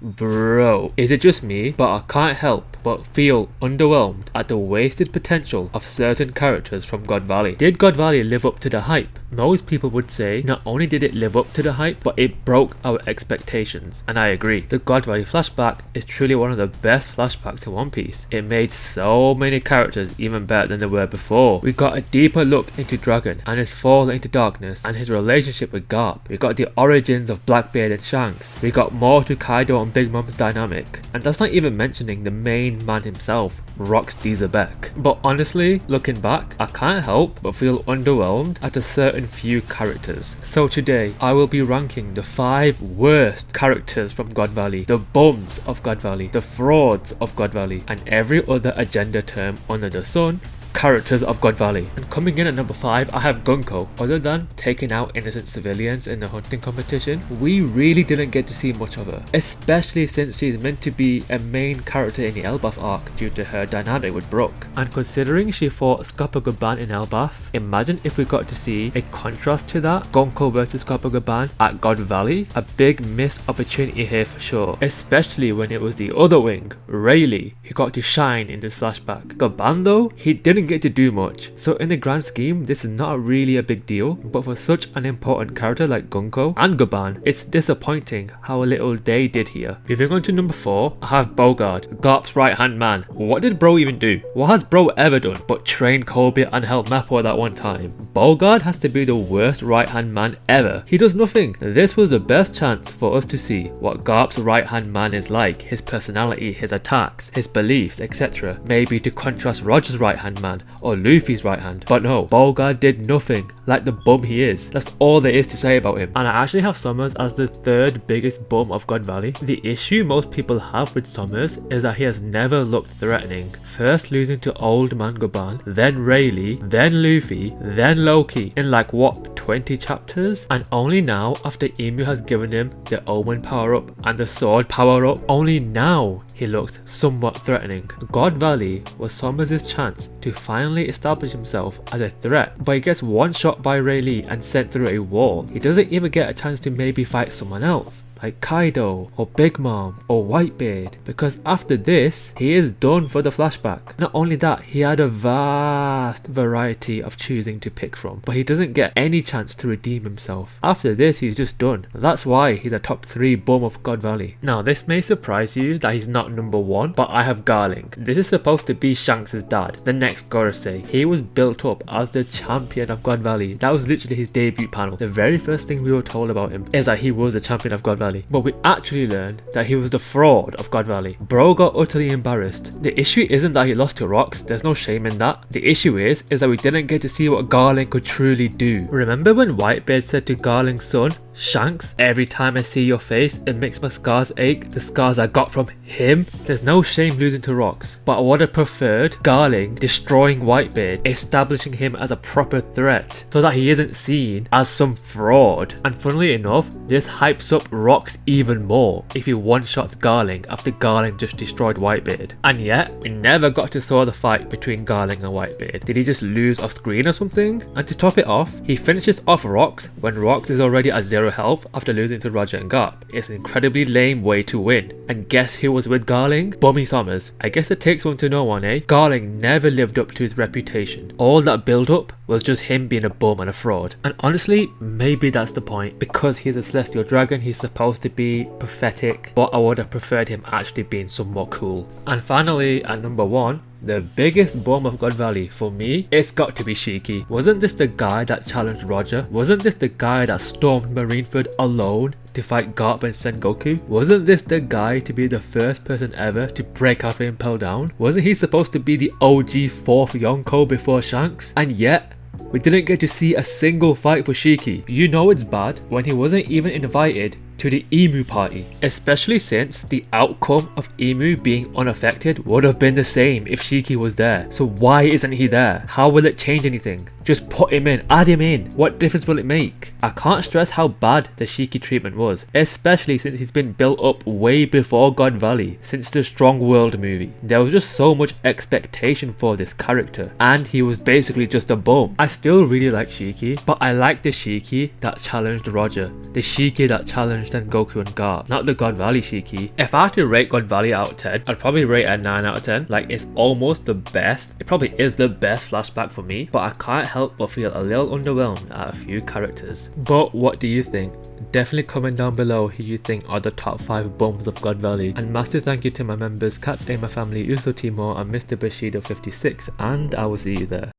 Bro, is it just me, but I can't help but feel underwhelmed at the wasted potential of certain characters from God Valley. Did God Valley live up to the hype? Most people would say not only did it live up to the hype, but it broke our expectations, and I agree. The God Valley flashback is truly one of the best flashbacks in One Piece. It made so many characters even better than they were before. We got a deeper look into Dragon and his fall into darkness and his relationship with Garp. We got the origins of Blackbeard and Shanks. We got more to Kaido and Big Mom's dynamic, and that's not even mentioning the main man himself, Rox Beck. But honestly, looking back, I can't help but feel underwhelmed at a certain few characters. So today, I will be ranking the 5 worst characters from God Valley, the bums of God Valley, the frauds of God Valley, and every other agenda term under the sun characters of God Valley. And coming in at number 5, I have Gunko. Other than taking out innocent civilians in the hunting competition, we really didn't get to see much of her, especially since she's meant to be a main character in the Elbaf arc due to her dynamic with Brook. And considering she fought Scopogaban in Elbaf, imagine if we got to see a contrast to that, Gunko versus Scopogaban at God Valley. A big missed opportunity here for sure, especially when it was the other wing, Rayleigh, who got to shine in this flashback. Gaban though, he didn't get to do much, so in the grand scheme this is not really a big deal, but for such an important character like Gunko and Gaban, it's disappointing how little they did here. Moving on to number 4, I have Bogard, Garp's right hand man. What did bro even do? What has bro ever done but train Kobe and help Mappo that one time? Bogard has to be the worst right hand man ever. He does nothing. This was the best chance for us to see what Garp's right hand man is like, his personality, his attacks, his beliefs, etc. Maybe to contrast Roger's right hand man or Luffy's right hand, but no, Bogard did nothing, like the bum he is. That's all there is to say about him. And I actually have Sommers as the 3rd biggest bum of God Valley. The issue most people have with Sommers is that he has never looked threatening. First losing to old man Gaban, then Rayleigh, then Luffy, then Loki in like what, 20 chapters? And only now, after Emu has given him the Omen power up and the sword power up, only now he looked somewhat threatening. God Valley was Sommers' chance to finally establish himself as a threat, but he gets one shot by Rayleigh and sent through a wall. He doesn't even get a chance to maybe fight someone else, like Kaido or Big Mom or Whitebeard, because after this he is done for the flashback. Not only that, he had a vast variety of choosing to pick from, but he doesn't get any chance to redeem himself. After this he's just done. That's why he's a top 3 bum of God Valley. Now this may surprise you that he's not number 1, but I have Garling. This is supposed to be Shanks' dad, the next Gorosei. He was built up as the champion of God Valley. That was literally his debut panel. The very first thing we were told about him is that he was the champion of God Valley, but we actually learned that he was the fraud of God Valley. Bro got utterly embarrassed. The issue isn't that he lost to Rox, there's no shame in that. The issue is that we didn't get to see what Garling could truly do. Remember when Whitebeard said to Garling's son, Shanks, every time I see your face it makes my scars ache, the scars I got from him? There's no shame losing to Rox, but I would have preferred Garling destroying Whitebeard, establishing him as a proper threat so that he isn't seen as some fraud. And funnily enough, this hypes up Rox even more if he one-shots Garling after Garling just destroyed Whitebeard. And yet, we never got to saw the fight between Garling and Whitebeard. Did he just lose off screen or something? And to top it off, he finishes off Rox when Rox is already at 0 health after losing to Roger and Garp. It's an incredibly lame way to win. And guess who was with Garling? Bummy Sommers. I guess it takes one to know one, eh? Garling never lived up to his reputation. All that build up was just him being a bum and a fraud. And honestly, maybe that's the point. Because he's a celestial dragon, he's supposed to be pathetic, but I would have preferred him actually being somewhat cool. And finally, at number 1, the biggest bum of God Valley for me, it's got to be Shiki. Wasn't this the guy that challenged Roger? Wasn't this the guy that stormed Marineford alone to fight Garp and Sengoku? Wasn't this the guy to be the first person ever to break out of Impel Down? Wasn't he supposed to be the OG 4th Yonko before Shanks? And yet, we didn't get to see a single fight for Shiki. You know it's bad when he wasn't even invited to the Emu party, especially since the outcome of Emu being unaffected would have been the same if Shiki was there. So why isn't he there? How will it change anything? Just put him in, add him in. What difference will it make? I can't stress how bad the Shiki treatment was, especially since he's been built up way before God Valley, since the Strong World movie. There was just so much expectation for this character, and he was basically just a bum. I still really like Shiki, but I like the Shiki that challenged Roger, the Shiki that challenged much than Goku and Garp, not the God Valley Shiki. If I had to rate God Valley out of 10, I'd probably rate it a 9 out of 10. Like, it's almost the best. It probably is the best flashback for me, but I can't help but feel a little underwhelmed at a few characters. But what do you think? Definitely comment down below who you think are the top 5 bums of God Valley. And massive thank you to my members Katz, My Family, Uso Timor and Mr. Bushido 56, and I will see you there.